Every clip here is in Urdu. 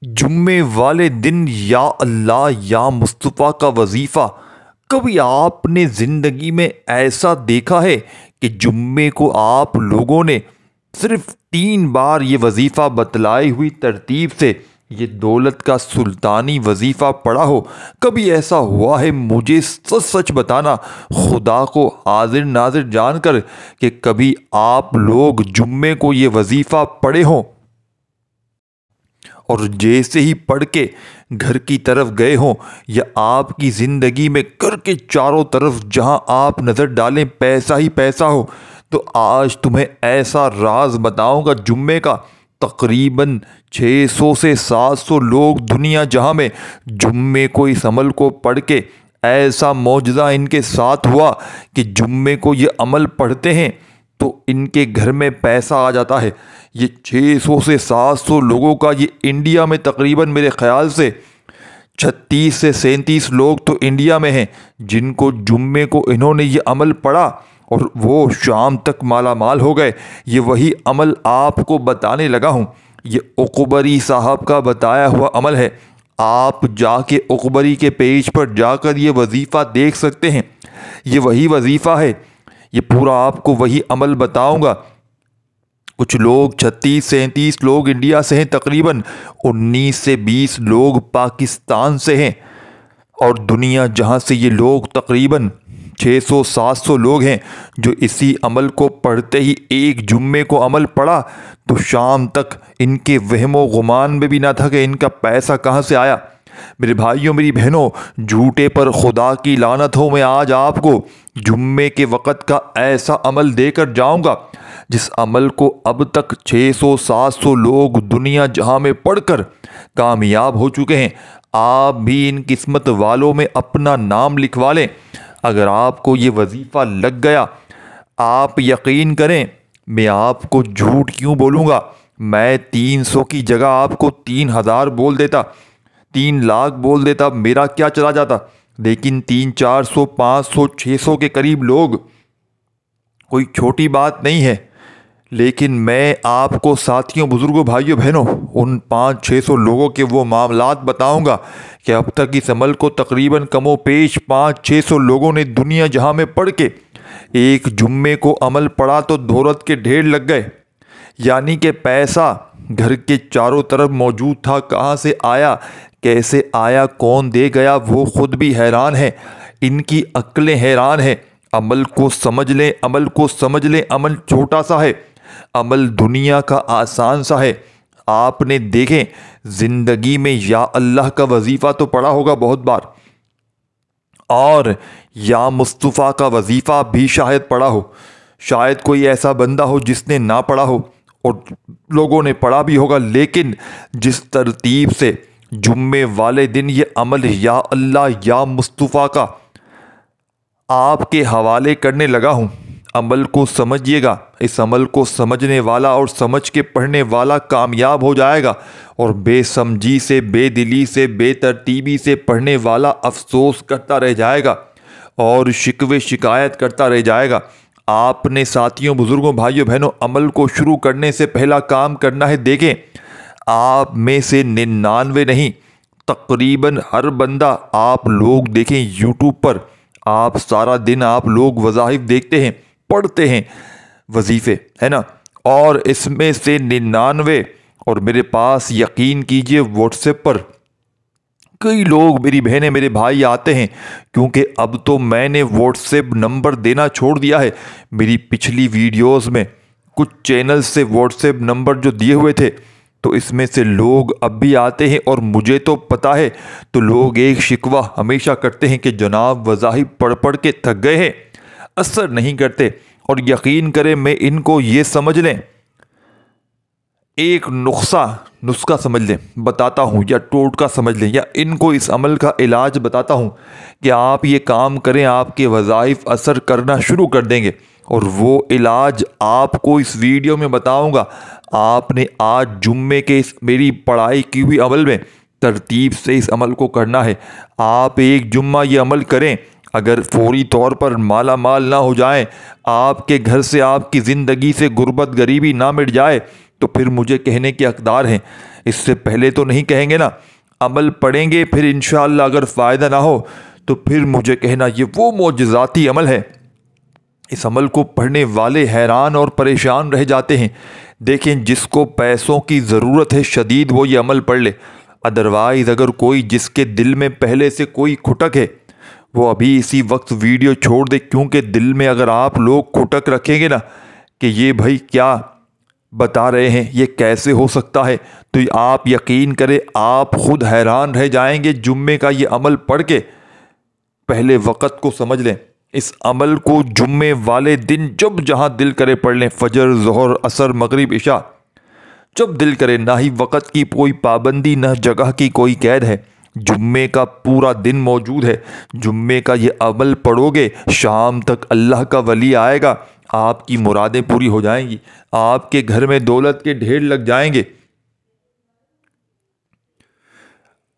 جمعے والے دن یا اللہ یا مصطفیٰ کا وظیفہ، کبھی آپ نے زندگی میں ایسا دیکھا ہے کہ جمعے کو آپ لوگوں نے صرف 3 بار یہ وظیفہ بتلائی ہوئی ترتیب سے یہ دولت کا سلطانی وظیفہ پڑھا ہو؟ کبھی ایسا ہوا ہے؟ مجھے سچ سچ بتانا، خدا کو حاضر ناظر جان کر، کہ کبھی آپ لوگ جمعے کو یہ وظیفہ پڑھے ہوں اور جیسے ہی پڑھ کے گھر کی طرف گئے ہوں، یا آپ کی زندگی میں گھر کے چاروں طرف جہاں آپ نظر ڈالیں پیسہ ہی پیسہ ہو؟ تو آج تمہیں ایسا راز بتاؤں گا جمعے کا، تقریباً 600 سے 700 لوگ دنیا جہاں میں جمعے کو اس عمل کو پڑھ کے ایسا معجزہ ان کے ساتھ ہوا کہ جمعے کو یہ عمل پڑھتے ہیں تو ان کے گھر میں پیسہ آ جاتا ہے۔ یہ 600 سے 700 لوگوں کا، یہ انڈیا میں تقریباً میرے خیال سے 36 سے 37 لوگ تو انڈیا میں ہیں جن کو جمعے کو انہوں نے یہ عمل پڑھا اور وہ شام تک مالا مال ہو گئے۔ یہ وہی عمل آپ کو بتانے لگا ہوں، یہ اقبری صاحب کا بتایا ہوا عمل ہے۔ آپ جا کے اقبری کے پیج پر جا کر یہ وظیفہ دیکھ سکتے ہیں، یہ وہی وظیفہ ہے، یہ پورا آپ کو وہی عمل بتاؤں گا۔ کچھ لوگ 36 37 لوگ انڈیا سے ہیں، تقریباً 19 سے 20 لوگ پاکستان سے ہیں، اور دنیا جہاں سے یہ لوگ تقریباً 600 700 لوگ ہیں جو اسی عمل کو پڑھتے ہی ایک جمعے کو عمل پڑھا تو شام تک ان کے وہم و گمان میں بھی نہ تھا کہ ان کا پیسہ کہاں سے آیا۔ میرے بھائیوں میری بہنوں، جھوٹے پر خدا کی لعنت ہو، میں آج آپ کو جمعے کے وقت کا ایسا عمل دے کر جاؤں گا جس عمل کو اب تک 600 700 لوگ دنیا جہاں میں پڑھ کر کامیاب ہو چکے ہیں۔ آپ بھی ان قسمت والوں میں اپنا نام لکھوا لیں۔ اگر آپ کو یہ وظیفہ لگ گیا، آپ یقین کریں میں آپ کو جھوٹ کیوں بولوں گا، میں 300 کی جگہ آپ کو 3000 بول دیتا، 3 لاکھ بول دیتا، میرا کیا چلا جاتا، لیکن 300 400 500 600 کے قریب لوگ کوئی چھوٹی بات نہیں ہے۔ لیکن میں آپ کو ساتھیوں، بزرگوں، بھائیوں، بہنوں، ان 500 600 لوگوں کے وہ معاملات بتاؤں گا کہ اب تک اس عمل کو تقریباً کم و بیش 500 600 لوگوں نے دنیا جہاں میں پڑھ کے ایک جمعے کو عمل پڑھا تو دولت کے ڈھیر لگ گئے، یعنی کہ پیسہ گھر کے چاروں طرف موجود تھا۔ کہاں سے آیا، کیسے آیا، کون دے گیا، وہ خود بھی حیران ہے، ان کی عقلیں حیران ہیں۔ عمل کو سمجھ لیں، عمل کو سمجھ لیں، عمل چھوٹا سا ہے، عمل دنیا کا آسان سا ہے۔ آپ نے دیکھیں زندگی میں یا اللہ کا وظیفہ تو پڑھا ہوگا بہت بار، اور یا مصطفیٰ کا وظیفہ بھی شاید پڑھا ہو، شاید کوئی ایسا بندہ ہو جس نے نہ پڑھا ہو، اور لوگوں نے پڑھا بھی ہوگا، لیکن جس ترتیب سے جمعے والے دن یہ عمل یا اللہ یا مصطفیٰ کا آپ کے حوالے کرنے لگا ہوں، عمل کو سمجھیے گا۔ اس عمل کو سمجھنے والا اور سمجھ کے پڑھنے والا کامیاب ہو جائے گا، اور بے سمجھی سے، بے دلی سے، بے ترتیبی سے پڑھنے والا افسوس کرتا رہ جائے گا اور شکوے شکایت کرتا رہ جائے گا۔ آپ نے ساتھیوں، بزرگوں، بھائیوں، بہنوں، عمل کو شروع کرنے سے پہلا کام کرنا ہے۔ دیکھیں آپ میں سے 99 نہیں، تقریباً ہر بندہ، آپ لوگ دیکھیں یوٹیوب پر، آپ سارا دن آپ لوگ وظائف دیکھتے ہیں، پڑھتے ہیں وظیفے، ہے نا، اور اس میں سے 99، اور میرے پاس یقین کیجئے واٹس ایپ پر کئی لوگ، میری بہنیں، میرے بھائی آتے ہیں، کیونکہ اب تو میں نے واٹس ایپ نمبر دینا چھوڑ دیا ہے۔ میری پچھلی ویڈیوز میں کچھ چینل سے واٹس ایپ نمبر جو دیے ہوئے تھے، تو اس میں سے لوگ اب بھی آتے ہیں، اور مجھے تو پتہ ہے، تو لوگ ایک شکوہ ہمیشہ کرتے ہیں کہ جناب وظائف پڑھ پڑھ کے تھک گئے ہیں، اثر نہیں کرتے۔ اور یقین کریں میں ان کو یہ سمجھ لیں، ایک نسخہ سمجھ لیں بتاتا ہوں، یا ٹوٹکا سمجھ لیں، یا ان کو اس عمل کا علاج بتاتا ہوں کہ آپ یہ کام کریں، آپ کے وظائف اثر کرنا شروع کر دیں گے، اور وہ علاج آپ کو اس ویڈیو میں بتاؤں گا۔ آپ نے آج جمعے کے اس میری پڑھائی کی ہوئی عمل میں ترتیب سے اس عمل کو کرنا ہے۔ آپ ایک جمعہ یہ عمل کریں، اگر فوری طور پر مالا مال نہ ہو جائیں، آپ کے گھر سے آپ کی زندگی سے غربت غریبی نہ مٹ جائے تو پھر مجھے کہنے کے حقدار ہیں۔ اس سے پہلے تو نہیں کہیں گے نا؟ عمل پڑھیں گے، پھر انشاءاللہ اگر فائدہ نہ ہو تو پھر مجھے کہنا یہ وہ معجزاتی عمل ہے۔ اس عمل کو پڑھنے والے حیران اور پریشان رہ جاتے ہیں۔ دیکھیں، جس کو پیسوں کی ضرورت ہے شدید، وہ یہ عمل پڑھ لے۔ ادروائز اگر کوئی جس کے دل میں پہلے سے کوئی کھٹک ہے، وہ ابھی اسی وقت ویڈیو چھوڑ دے، کیونکہ دل میں اگر آپ لوگ کھٹک رکھیں گے نا کہ یہ بھائی کیا بتا رہے ہیں، یہ کیسے ہو سکتا ہے، تو آپ یقین کریں آپ خود حیران رہ جائیں گے۔ جمعے کا یہ عمل پڑھ کے پہلے وقت کو سمجھ لیں۔ اس عمل کو جمعے والے دن جب جہاں دل کرے پڑھ لیں، فجر، ظہر، عصر، مغرب، عشاء، جب دل کرے۔ نہ ہی وقت کی کوئی پابندی، نہ جگہ کی کوئی قید ہے۔ جمعے کا پورا دن موجود ہے۔ جمعے کا یہ عمل پڑھو گے، شام تک اللہ کا ولی آئے گا، آپ کی مرادیں پوری ہو جائیں گی، آپ کے گھر میں دولت کے ڈھیر لگ جائیں گے۔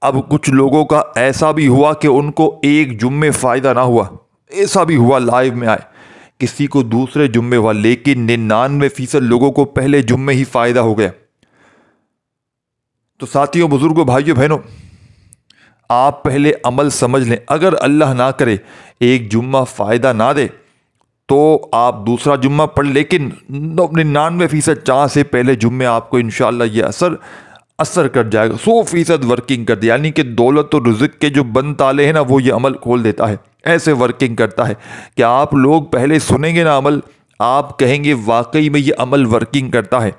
اب کچھ لوگوں کا ایسا بھی ہوا کہ ان کو ایک جمعے فائدہ نہ ہوا، ایسا بھی ہوا لائیو میں آئے، کسی کو دوسرے جمعے ہوا، لیکن 99% لوگوں کو پہلے جمعے ہی فائدہ ہو گیا۔ تو ساتھیوں، بزرگوں، بھائیوں، بہنوں، آپ پہلے عمل سمجھ لیں۔ اگر اللہ نہ کرے ایک جمعہ فائدہ نہ دے تو آپ دوسرا جمعہ پڑھ، لیکن 99% چانس سے پہلے جمعے آپ کو انشاءاللہ یہ اثر کر جائے گا، 100% ورکنگ کر دے، یعنی کہ دولت و رزق کے جو بند تالے ہیں نا، وہ یہ عمل کھول دیتا ہے۔ ایسے ورکنگ کرتا ہے کہ آپ لوگ پہلے سنیں گے نا عمل، آپ کہیں گے واقعی میں یہ عمل ورکنگ کرتا ہے،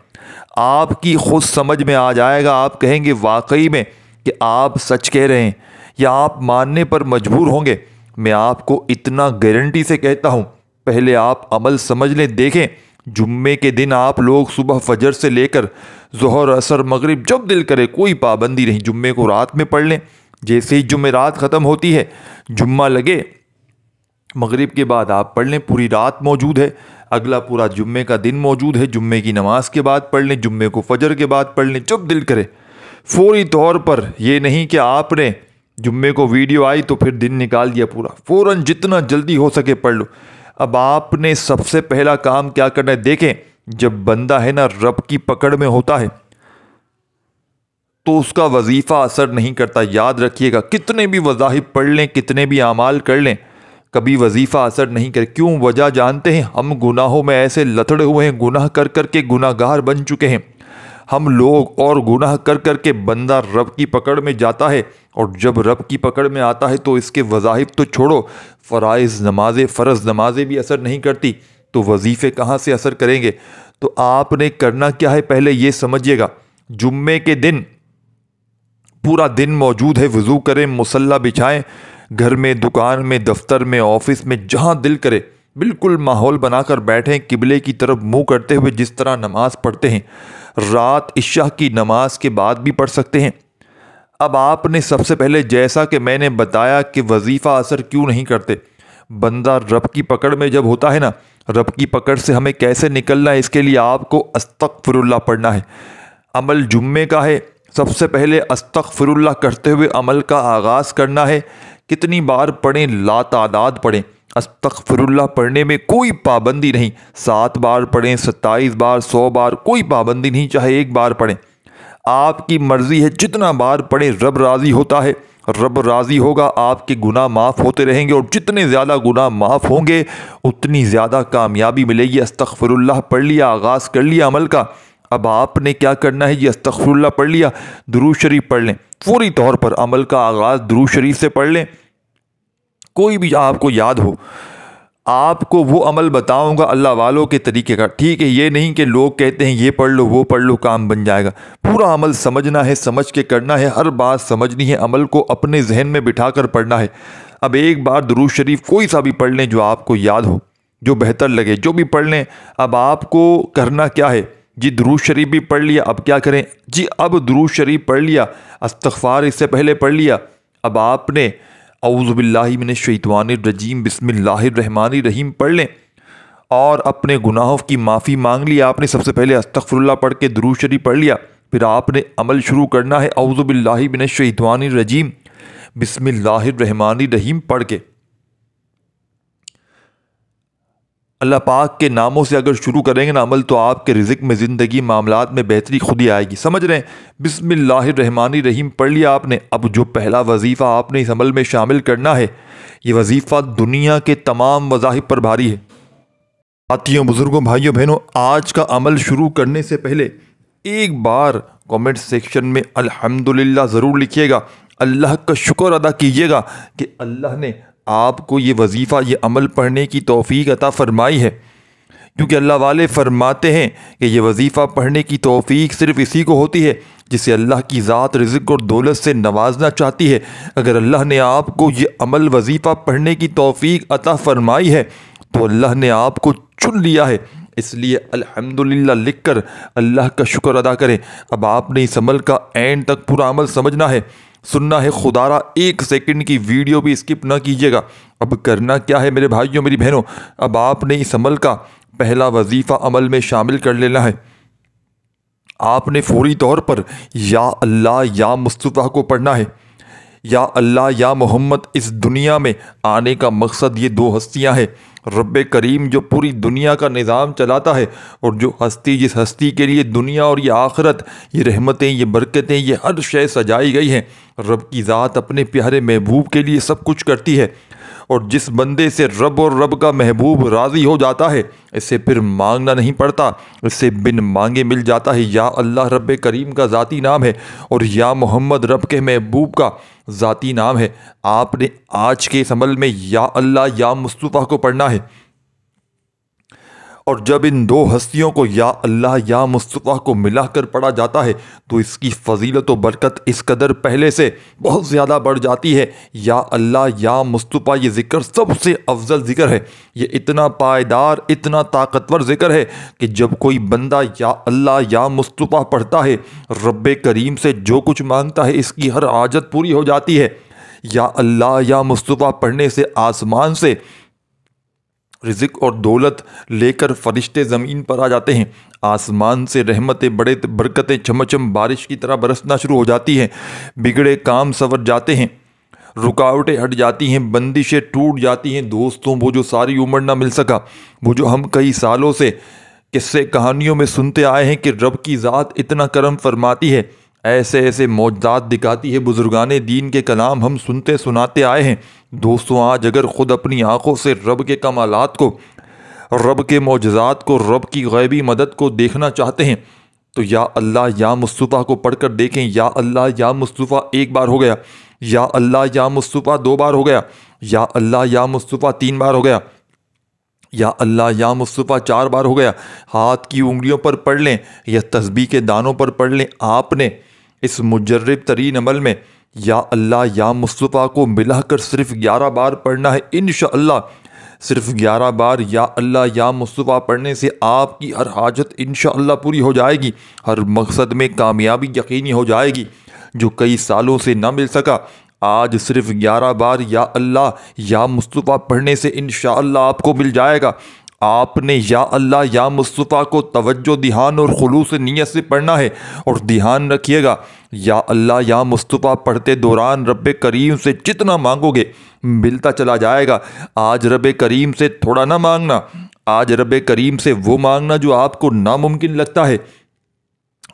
آپ کی خود سمجھ میں آ جائے گا، آپ کہیں گے واقعی میں کہ آپ سچ کہہ رہے ہیں، یا آپ ماننے پر مجبور ہوں گے۔ میں آپ کو اتنا گارنٹی سے کہتا ہوں، پہلے آپ عمل سمجھ لیں۔ دیکھیں، جمعے کے دن آپ لوگ صبح فجر سے لے کر ظہر، عصر، مغرب، جب دل کرے، کوئی پابندی نہیں، جمعے کو رات میں پڑھ لیں۔ جیسے ہی جمعرات ختم ہوتی ہے، جمعہ لگے، مغرب کے بعد آپ پڑھ لیں، پوری رات موجود ہے، اگلا پورا جمعے کا دن موجود ہے، جمعے کی نماز کے بعد پڑھ لیں، جمعے کو فجر کے بعد پڑھ لیں، جب دل کرے، فوری طور پر۔ یہ نہیں کہ آپ نے جمعے کو ویڈیو آئی تو پھر دن نکال دیا پورا، فوراً جتنا جلدی ہو سکے پڑھ لو۔ اب آپ نے سب سے پہلا کام کیا کرنا ہے؟ دیکھیں، جب بندہ ہے نا رب کی پکڑ میں ہوتا ہے تو اس کا وظیفہ اثر نہیں کرتا۔ یاد رکھیے گا، کتنے بھی وظائف پڑھ لیں، کتنے بھی اعمال کر لیں، کبھی وظیفہ اثر نہیں کرے۔ کیوں؟ وجہ جانتے ہیں؟ ہم گناہوں میں ایسے لتڑے ہوئے ہیں، گناہ کر کر کے گناہ گار بن چکے ہیں ہم لوگ، اور گناہ کر کر کے بندہ رب کی پکڑ میں جاتا ہے، اور جب رب کی پکڑ میں آتا ہے تو اس کے وظائف تو چھوڑو، فرائض نمازیں بھی اثر نہیں کرتی، تو وظیفے کہاں سے اثر کریں گے؟ تو آپ نے کرنا کیا ہے؟ پہلے یہ سمجھیے گا، جمعے کے دن پورا دن موجود ہے، وضو کریں، مصلی بچھائیں، گھر میں، دکان میں، دفتر میں، آفس میں، جہاں دل کرے بالکل ماحول بنا کر بیٹھیں، قبلے کی طرف منہ کرتے ہوئے، جس طرح نماز پڑھتے ہیں۔ رات عشاء کی نماز کے بعد بھی پڑھ سکتے ہیں۔ اب آپ نے سب سے پہلے، جیسا کہ میں نے بتایا کہ وظیفہ اثر کیوں نہیں کرتے، بندہ رب کی پکڑ میں جب ہوتا ہے نا، رب کی پکڑ سے ہمیں کیسے نکلنا ہے، اس کے لیے آپ کو استغفر اللہ پڑھنا ہے۔ عمل جمعے کا ہے، سب سے پہلے استغفر اللہ کرتے ہوئے عمل کا آغاز کرنا ہے۔ کتنی بار پڑھیں؟ لا تعداد پڑھیں۔ استغفر اللہ پڑھنے میں کوئی پابندی نہیں، 7 بار پڑھیں، 27 بار، 100 بار، کوئی پابندی نہیں، چاہے ایک بار پڑھیں، آپ کی مرضی ہے، جتنا بار پڑھیں۔ رب راضی ہوتا ہے، رب راضی ہوگا، آپ کے گناہ معاف ہوتے رہیں گے، اور جتنے زیادہ گناہ معاف ہوں گے اتنی زیادہ کامیابی ملے گی۔ استغفر اللہ پڑھ لیا، آغاز کر لیا عمل کا۔ اب آپ نے کیا کرنا ہے؟ یہ استغفر اللہ پڑھ لیا، درود شریف پڑھ لیں، فوری طور پر عمل کا آغاز درود شریف سے پڑھ لیں۔ کوئی بھی آپ کو یاد ہو، آپ کو وہ عمل بتاؤں گا اللہ والوں کے طریقے کا، ٹھیک ہے؟ یہ نہیں کہ لوگ کہتے ہیں یہ پڑھ لو وہ پڑھ لو کام بن جائے گا، پورا عمل سمجھنا ہے، سمجھ کے کرنا ہے، ہر بات سمجھنی ہے، عمل کو اپنے ذہن میں بٹھا کر پڑھنا ہے۔ اب ایک بار درود شریف کوئی سا بھی پڑھ لیں جو آپ کو یاد ہو، جو بہتر لگے، جو بھی پڑھ لیں۔ اب آپ کو کرنا کیا ہے؟ جی درود شریف بھی پڑھ لیا، اب کیا کریں؟ جی اب درود شریف پڑھ لیا، استغفار اس سے پہلے پڑھ لیا، اب آپ نے اعوذ باللہ من الشیطان الرجیم بسم اللہ الرحمن الرحیم پڑھ لیں، اور اپنے گناہوں کی معافی مانگ لی۔ آپ نے سب سے پہلے استغفر اللہ پڑھ کے درود شریف پڑھ لیا، پھر آپ نے عمل شروع کرنا ہے، اعوذ باللہ من الشیطان الرجیم بسم اللہ الرحمن الرحیم پڑھ کے۔ اللہ پاک کے ناموں سے اگر شروع کریں گے نا عمل تو آپ کے رزق میں، زندگی، معاملات میں بہتری خود ہی آئے گی. سمجھ رہے ہیں؟ بسم اللہ الرحمن الرحیم پڑھ لیا آپ نے. اب جو پہلا وظیفہ آپ نے اس عمل میں شامل کرنا ہے، یہ وظیفہ دنیا کے تمام مذاہب پر بھاری ہے. ساتھیوں، بزرگوں، بھائیوں، بہنوں، آج کا عمل شروع کرنے سے پہلے ایک بار کامنٹ سیکشن میں الحمدللہ ضرور لکھیے گا. اللہ کا شکر ادا کیجیے گا کہ اللہ نے آپ کو یہ وظیفہ، یہ عمل پڑھنے کی توفیق عطا فرمائی ہے. کیونکہ اللہ والے فرماتے ہیں کہ یہ وظیفہ پڑھنے کی توفیق صرف اسی کو ہوتی ہے جسے اللہ کی ذات رزق اور دولت سے نوازنا چاہتی ہے. اگر اللہ نے آپ کو یہ عمل، وظیفہ پڑھنے کی توفیق عطا فرمائی ہے تو اللہ نے آپ کو چن لیا ہے. اس لیے الحمدللہ لکھ کر اللہ کا شکر ادا کریں. اب آپ نے اس عمل کا اینڈ تک پورا عمل سمجھنا ہے، سننا ہے. خدا را ایک سیکنڈ کی ویڈیو بھی اسکپ نہ کیجیے گا. اب کرنا کیا ہے میرے بھائیوں، میری بہنوں؟ اب آپ نے اس عمل کا پہلا وظیفہ عمل میں شامل کر لینا ہے. آپ نے فوری طور پر یا اللہ یا مصطفیٰ کو پڑھنا ہے. یا اللہ یا محمد. اس دنیا میں آنے کا مقصد یہ دو ہستیاں ہیں. رب کریم جو پوری دنیا کا نظام چلاتا ہے، اور جو ہستی، جس ہستی کے لیے دنیا اور یہ آخرت، یہ رحمتیں، یہ برکتیں، یہ ہر شے سجائی گئی ہیں. رب کی ذات اپنے پیارے محبوب کے لیے سب کچھ کرتی ہے. اور جس بندے سے رب اور رب کا محبوب راضی ہو جاتا ہے، اس سے پھر مانگنا نہیں پڑتا، اس سے بن مانگے مل جاتا ہے. یا اللہ رب کریم کا ذاتی نام ہے، اور یا محمد رب کے محبوب کا ذاتی نام ہے. آپ نے آج کے اس عمل میں یا اللہ یا مصطفیٰ کو پڑھنا ہے. اور جب ان دو ہستیوں کو یا اللہ یا مصطفیٰ کو ملا کر پڑھا جاتا ہے تو اس کی فضیلت و برکت اس قدر پہلے سے بہت زیادہ بڑھ جاتی ہے. یا اللہ یا مصطفیٰ یہ ذکر سب سے افضل ذکر ہے. یہ اتنا پائیدار، اتنا طاقتور ذکر ہے کہ جب کوئی بندہ یا اللہ یا مصطفیٰ پڑھتا ہے، رب کریم سے جو کچھ مانگتا ہے اس کی ہر حاجت پوری ہو جاتی ہے. یا اللہ یا مصطفیٰ پڑھنے سے آسمان سے رزق اور دولت لے کر فرشتے زمین پر آ جاتے ہیں. آسمان سے رحمتیں، بڑے برکتیں چمچم بارش کی طرح برسنا شروع ہو جاتی ہیں. بگڑے کام سنور جاتے ہیں، رکاوٹیں ہٹ جاتی ہیں، بندشیں ٹوٹ جاتی ہیں. دوستوں، وہ جو ساری عمر نہ مل سکا، وہ جو ہم کئی سالوں سے قصے کہانیوں میں سنتے آئے ہیں کہ رب کی ذات اتنا کرم فرماتی ہے، ایسے ایسے معجزات دکھاتی ہے، بزرگان دین کے کلام ہم سنتے سناتے آئے ہیں. دوستوں، آج اگر خود اپنی آنکھوں سے رب کے کمالات کو، رب کے معجزات کو، رب کی غیبی مدد کو دیکھنا چاہتے ہیں تو یا اللہ یا مصطفیٰ کو پڑھ کر دیکھیں. یا اللہ یا مصطفیٰ ایک بار ہو گیا، یا اللہ یا مصطفیٰ دو بار ہو گیا، یا اللہ یا مصطفیٰ تین بار ہو گیا، یا اللہ یا مصطفیٰ چار بار ہو گیا. ہاتھ کی انگلیوں پر پڑھ لیں یا تسبیح کے دانوں پر پڑھ لیں. آپ نے اس مجرب ترین عمل میں یا اللہ یا مصطفیٰ کو ملا کر صرف 11 بار پڑھنا ہے. انشاءاللہ صرف 11 بار یا اللہ یا مصطفیٰ پڑھنے سے آپ کی ہر حاجت انشاءاللہ پوری ہو جائے گی، ہر مقصد میں کامیابی یقینی ہو جائے گی. جو کئی سالوں سے نہ مل سکا، آج صرف 11 بار یا اللہ یا مصطفیٰ پڑھنے سے انشاءاللہ آپ کو مل جائے گا. آپ نے یا اللہ یا مصطفیٰ کو توجہ، دھیان اور خلوص نیت سے پڑھنا ہے. اور دھیان رکھیے گا، یا اللہ یا مصطفیٰ پڑھتے دوران رب کریم سے جتنا مانگو گے ملتا چلا جائے گا. آج رب کریم سے تھوڑا نہ مانگنا، آج رب کریم سے وہ مانگنا جو آپ کو ناممکن لگتا ہے.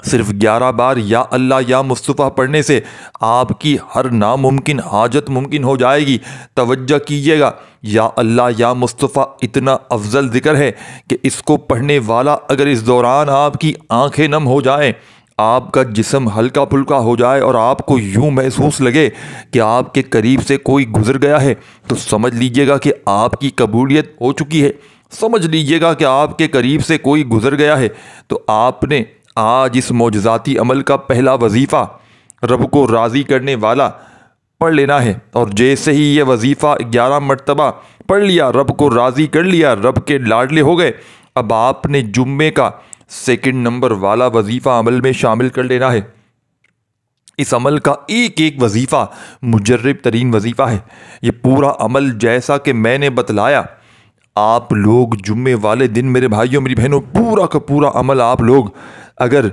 صرف 11 بار یا اللہ یا مصطفیٰ پڑھنے سے آپ کی ہر ناممکن حاجت ممکن ہو جائے گی. توجہ کیجیے گا، یا اللہ یا مصطفیٰ اتنا افضل ذکر ہے کہ اس کو پڑھنے والا اگر اس دوران آپ کی آنکھیں نم ہو جائیں، آپ کا جسم ہلکا پھلکا ہو جائے اور آپ کو یوں محسوس لگے کہ آپ کے قریب سے کوئی گزر گیا ہے، تو سمجھ لیجیے گا کہ آپ کی قبولیت ہو چکی ہے. سمجھ لیجیے گا کہ آپ کے قریب سے کوئی گزر گیا ہے. تو آپ نے آج اس معجزاتی عمل کا پہلا وظیفہ، رب کو راضی کرنے والا، پڑھ لینا ہے. اور جیسے ہی یہ وظیفہ 11 مرتبہ پڑھ لیا، رب کو راضی کر لیا، رب کے لاڈلے ہو گئے، اب آپ نے جمعے کا سیکنڈ نمبر والا وظیفہ عمل میں شامل کر لینا ہے. اس عمل کا ایک ایک وظیفہ مجرب ترین وظیفہ ہے. یہ پورا عمل جیسا کہ میں نے بتلایا، آپ لوگ جمعے والے دن، میرے بھائیوں میری بہنوں، پورا کا پورا عمل آپ لوگ اگر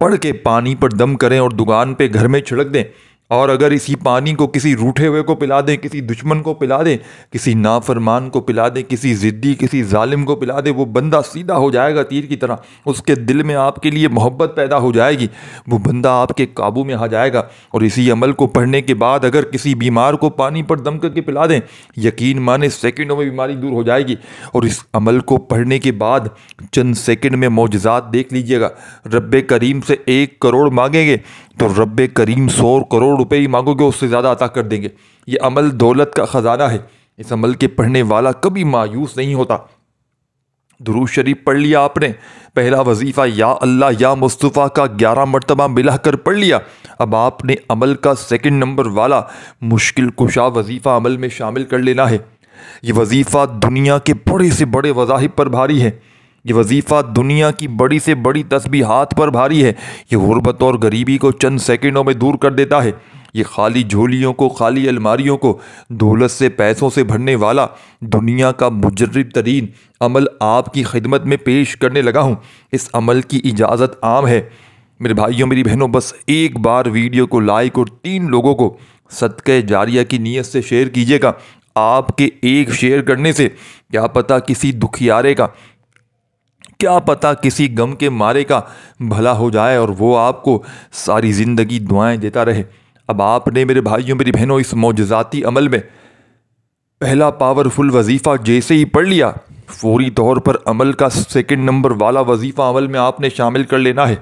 پڑھ کے پانی پر دم کریں اور دکان پہ گھر میں چھڑک دیں، اور اگر اسی پانی کو کسی روٹھے ہوئے کو پلا دیں، کسی دشمن کو پلا دیں، کسی نافرمان کو پلا دیں، کسی ضدی کسی ظالم کو پلا دیں، وہ بندہ سیدھا ہو جائے گا تیر کی طرح، اس کے دل میں آپ کے لیے محبت پیدا ہو جائے گی، وہ بندہ آپ کے قابو میں آ جائے گا۔ اور اسی عمل کو پڑھنے کے بعد اگر کسی بیمار کو پانی پر دم کر کے پلا دیں، یقین مانیں سیکنڈوں میں بیماری دور ہو جائے گی۔ اور اس عمل کو پڑھنے کے بعد چند سیکنڈ میں معجزات دیکھ لیجئے گا۔ رب کریم سے 1 کروڑ مانگیں گے تو رب کریم 100 کروڑ روپے ہی مانگو گے اس سے زیادہ عطا کر دیں گے۔ یہ عمل دولت کا خزانہ ہے، اس عمل کے پڑھنے والا کبھی مایوس نہیں ہوتا۔ درود شریف پڑھ لیا آپ نے، پہلا وظیفہ یا اللہ یا مصطفیٰ کا 11 مرتبہ ملا کر پڑھ لیا، اب آپ نے عمل کا سیکنڈ نمبر والا مشکل کشا وظیفہ عمل میں شامل کر لینا ہے۔ یہ وظیفہ دنیا کے بڑے سے بڑے وظائف پر بھاری ہے، یہ وظیفہ دنیا کی بڑی سے بڑی تسبیحات پر بھاری ہے، یہ غربت اور غریبی کو چند سیکنڈوں میں دور کر دیتا ہے، یہ خالی جھولیوں کو، خالی الماریوں کو دولت سے پیسوں سے بھرنے والا دنیا کا مجرب ترین عمل آپ کی خدمت میں پیش کرنے لگا ہوں۔ اس عمل کی اجازت عام ہے۔ میرے بھائیوں میری بہنوں، بس ایک بار ویڈیو کو لائک اور 3 لوگوں کو صدقہ جاریہ کی نیت سے شیئر کیجیے گا۔ آپ کے ایک شیئر کرنے سے کیا پتہ کسی دکھیارے کا، کیا پتہ کسی غم کے مارے کا بھلا ہو جائے اور وہ آپ کو ساری زندگی دعائیں دیتا رہے۔ اب آپ نے میرے بھائیوں میری بہنوں اس معجزاتی عمل میں پہلا پاورفل وظیفہ جیسے ہی پڑھ لیا، فوری طور پر عمل کا سیکنڈ نمبر والا وظیفہ عمل میں آپ نے شامل کر لینا ہے۔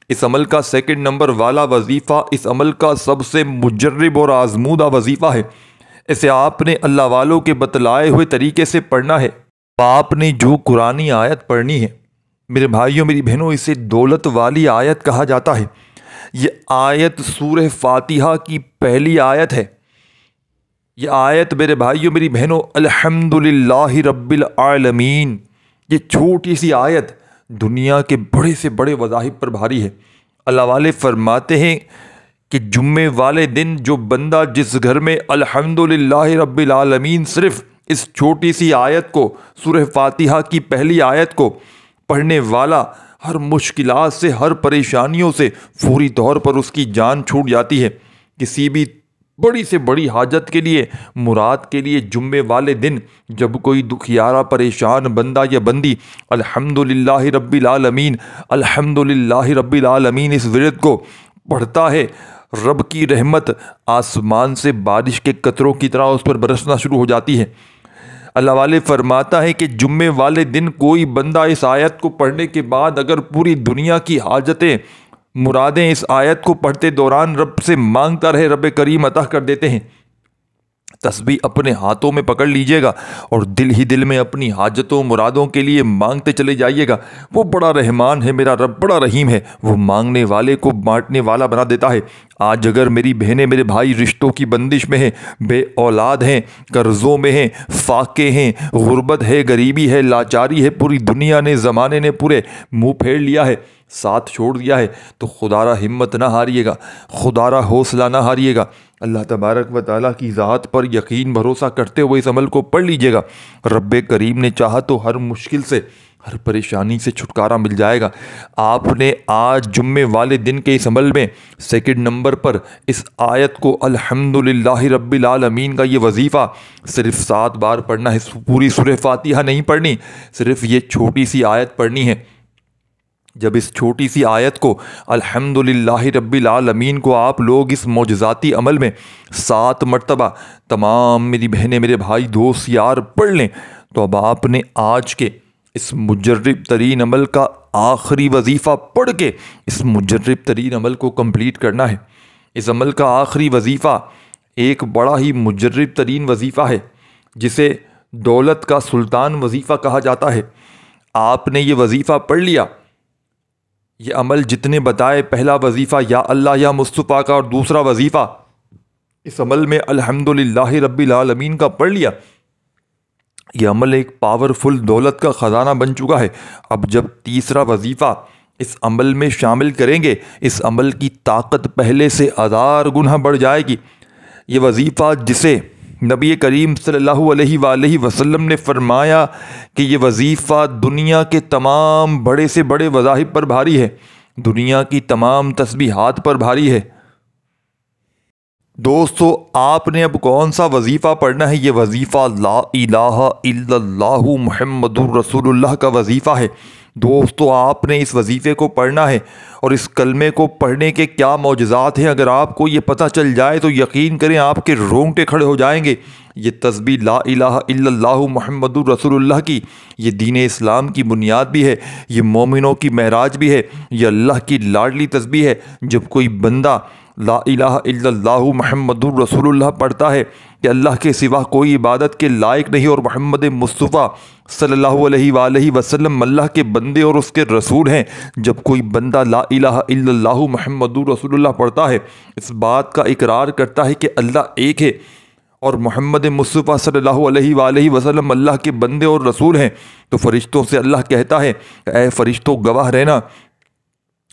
اس عمل کا سیکنڈ نمبر والا وظیفہ اس عمل کا سب سے مجرب اور آزمودہ وظیفہ ہے۔ اسے آپ نے اللہ والوں کے بتلائے ہوئے طریقے سے پڑھنا ہے۔ آپ نے جو قرآنی آیت پڑھنی ہے میرے بھائیوں میری بہنوں، اسے دولت والی آیت کہا جاتا ہے۔ یہ آیت سورہ فاتحہ کی پہلی آیت ہے۔ یہ آیت میرے بھائیوں میری بہنوں الحمدللہ رب العالمین، یہ چھوٹی سی آیت دنیا کے بڑے سے بڑے وظائف پر بھاری ہے۔ اللہ والے فرماتے ہیں کہ جمعے والے دن جو بندہ جس گھر میں الحمدللہ رب العالمین صرف اس چھوٹی سی آیت کو، سورہ فاتحہ کی پہلی آیت کو پڑھنے والا، ہر مشکلات سے، ہر پریشانیوں سے فوری طور پر اس کی جان چھوٹ جاتی ہے۔ کسی بھی بڑی سے بڑی حاجت کے لیے، مراد کے لیے جمعے والے دن جب کوئی دکھیارا پریشان بندہ یا بندی الحمدللہ رب العالمین، الحمدللہ رب العالمین اس ورد کو پڑھتا ہے، رب کی رحمت آسمان سے بارش کے قطروں کی طرح اس پر برسنا شروع ہو جاتی ہے۔ اللہ والے فرماتا ہے کہ جمعے والے دن کوئی بندہ اس آیت کو پڑھنے کے بعد اگر پوری دنیا کی حاجتیں، مرادیں اس آیت کو پڑھتے دوران رب سے مانگتا رہے، رب کریم عطا کر دیتے ہیں۔ تسبیح اپنے ہاتھوں میں پکڑ لیجئے گا اور دل ہی دل میں اپنی حاجتوں مرادوں کے لیے مانگتے چلے جائیے گا۔ وہ بڑا رحمان ہے، میرا رب بڑا رحیم ہے، وہ مانگنے والے کو بانٹنے والا بنا دیتا ہے۔ آج اگر میری بہنیں میرے بھائی رشتوں کی بندش میں ہیں، بے اولاد ہیں، قرضوں میں ہیں، فاقے ہیں، غربت ہے، غریبی ہے، لاچاری ہے، پوری دنیا نے، زمانے نے پورے منہ پھیر لیا ہے، ساتھ چھوڑ دیا ہے، تو خدا را ہمت نہ ہاریے گا، خدا را حوصلہ نہ ہاریے گا۔ اللہ تبارک و تعالیٰ کی ذات پر یقین بھروسہ کرتے ہوئے اس عمل کو پڑھ لیجئے گا۔ رب کریم نے چاہا تو ہر مشکل سے، ہر پریشانی سے چھٹکارا مل جائے گا۔ آپ نے آج جمعے والے دن کے اس عمل میں سیکنڈ نمبر پر اس آیت کو الحمدللہ رب العالمین کا یہ وظیفہ صرف 7 بار پڑھنا ہے۔ پوری سورہ فاتحہ نہیں پڑھنی، صرف یہ چھوٹی سی آیت پڑھنی ہے۔ جب اس چھوٹی سی آیت کو الحمدللہ رب العالمین کو آپ لوگ اس معجزاتی عمل میں 7 مرتبہ تمام میری بہنیں میرے بھائی دوست یار پڑھ لیں، تو اب آپ نے آج کے اس مجرب ترین عمل کا آخری وظیفہ پڑھ کے اس مجرب ترین عمل کو کمپلیٹ کرنا ہے۔ اس عمل کا آخری وظیفہ ایک بڑا ہی مجرب ترین وظیفہ ہے، جسے دولت کا سلطان وظیفہ کہا جاتا ہے۔ آپ نے یہ وظیفہ پڑھ لیا، یہ عمل جتنے بتائے، پہلا وظیفہ یا اللہ یا مصطفیٰ کا اور دوسرا وظیفہ اس عمل میں الحمدللہ رب العالمین کا پڑھ لیا، یہ عمل ایک پاورفل دولت کا خزانہ بن چکا ہے۔ اب جب تیسرا وظیفہ اس عمل میں شامل کریں گے، اس عمل کی طاقت پہلے سے 1000 گنا بڑھ جائے گی۔ یہ وظیفہ جسے نبی کریم صلی اللہ علیہ وآلہ وسلم نے فرمایا کہ یہ وظیفہ دنیا کے تمام بڑے سے بڑے وظائف پر بھاری ہے، دنیا کی تمام تسبیحات پر بھاری ہے، دوستو آپ نے اب کون سا وظیفہ پڑھنا ہے؟ یہ وظیفہ لا الہ الا اللہ محمد الرسول اللہ کا وظیفہ ہے۔ دوستو آپ نے اس وظیفے کو پڑھنا ہے، اور اس کلمے کو پڑھنے کے کیا معجزات ہیں اگر آپ کو یہ پتہ چل جائے تو یقین کریں آپ کے رونگٹے کھڑے ہو جائیں گے۔ یہ تسبیح لا الہ الا اللہ محمد الرسول اللہ کی یہ دین اسلام کی بنیاد بھی ہے، یہ مومنوں کی معراج بھی ہے، یہ اللہ کی لاڈلی تسبیح ہے۔ جب کوئی بندہ لا الہ الا اللہ محمد الرسول اللہ پڑھتا ہے کہ اللہ کے سوا کوئی عبادت کے لائق نہیں، اور محمد مصطفیٰ صلی اللہ علیہ وآلہ وسلم اللہ کے بندے اور اس کے رسول ہیں، جب کوئی بندہ لا الہ الا اللہ محمد الرسول اللہ پڑھتا ہے، اس بات کا اقرار کرتا ہے کہ اللہ ایک ہے اور محمد مصطفیٰ صلی اللہ علیہ وآلہ وسلم اللہ کے بندے اور رسول ہیں، تو فرشتوں سے اللہ کہتا ہے اے فرشتوں گواہ رہنا،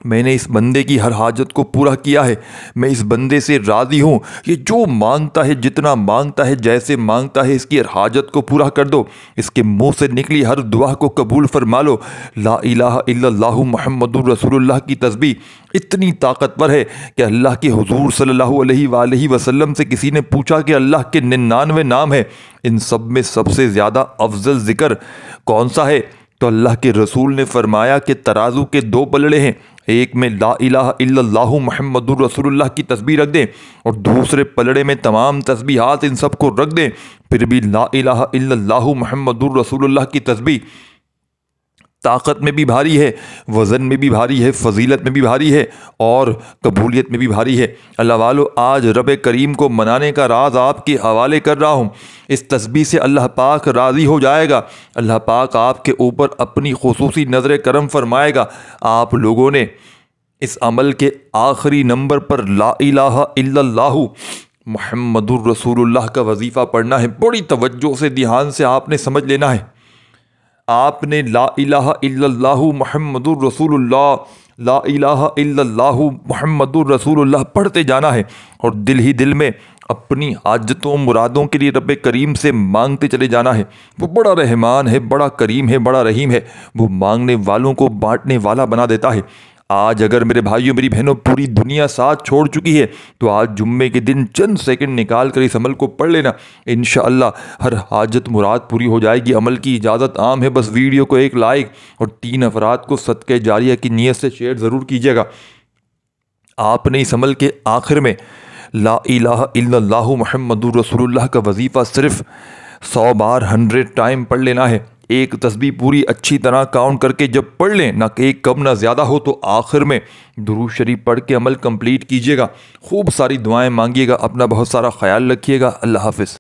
میں نے اس بندے کی ہر حاجت کو پورا کیا ہے، میں اس بندے سے راضی ہوں، یہ جو مانگتا ہے جتنا مانگتا ہے جیسے مانگتا ہے اس کی ہر حاجت کو پورا کر دو، اس کے منہ سے نکلی ہر دعا کو قبول فرما لو۔ لا الہ الا اللہ محمد الرسول اللہ کی تسبیح اتنی طاقتور ہے کہ اللہ کے حضور صلی اللہ علیہ وآلہ وسلم سے کسی نے پوچھا کہ اللہ کے 99 نام ہیں، ان سب میں سب سے زیادہ افضل ذکر کون سا ہے؟ تو اللہ کے رسول نے فرمایا کہ ترازو کے 2 پلڑے ہیں، ایک میں لا الہ الا اللہ محمد الرسول اللہ کی تسبیح رکھ دیں اور دوسرے پلڑے میں تمام تسبیحات ان سب کو رکھ دیں، پھر بھی لا الہ الا اللہ محمد الرسول اللہ کی تسبیح طاقت میں بھی بھاری ہے، وزن میں بھی بھاری ہے، فضیلت میں بھی بھاری ہے اور قبولیت میں بھی بھاری ہے۔ اللہ والو، آج رب کریم کو منانے کا راز آپ کے حوالے کر رہا ہوں۔ اس تسبیح سے اللہ پاک راضی ہو جائے گا، اللہ پاک آپ کے اوپر اپنی خصوصی نظر کرم فرمائے گا۔ آپ لوگوں نے اس عمل کے آخری نمبر پر لا الہ الا اللہ محمد الرسول اللہ کا وظیفہ پڑھنا ہے۔ بڑی توجہ سے دھیان سے آپ نے سمجھ لینا ہے۔ آپ نے لا الہ الا اللہ محمد الرسول اللہ، لا الہ الا اللہ محمد الرسول اللہ پڑھتے جانا ہے، اور دل ہی دل میں اپنی حاجتوں مرادوں کے لیے رب کریم سے مانگتے چلے جانا ہے۔ وہ بڑا رحمان ہے، بڑا کریم ہے، بڑا رحیم ہے، وہ مانگنے والوں کو بانٹنے والا بنا دیتا ہے۔ آج اگر میرے بھائیوں میری بہنوں پوری دنیا ساتھ چھوڑ چکی ہے تو آج جمعے کے دن چند سیکنڈ نکال کر اس عمل کو پڑھ لینا، انشاءاللہ ہر حاجت مراد پوری ہو جائے گی۔ عمل کی اجازت عام ہے، بس ویڈیو کو ایک لائک اور 3 افراد کو صدقہ جاریہ کی نیت سے شیئر ضرور کیجیے گا۔ آپ نے اس عمل کے آخر میں لا الہ الا اللہ محمد الرسول اللہ کا وظیفہ صرف 100 بار 100 ٹائم پڑھ لینا ہے۔ ایک تسبیح پوری اچھی طرح کاؤنٹ کر کے جب پڑھ لیں، نہ ایک کم نہ زیادہ ہو، تو آخر میں درود شریف پڑھ کے عمل کمپلیٹ کیجیے گا۔ خوب ساری دعائیں مانگیے گا، اپنا بہت سارا خیال رکھیے گا۔ اللہ حافظ۔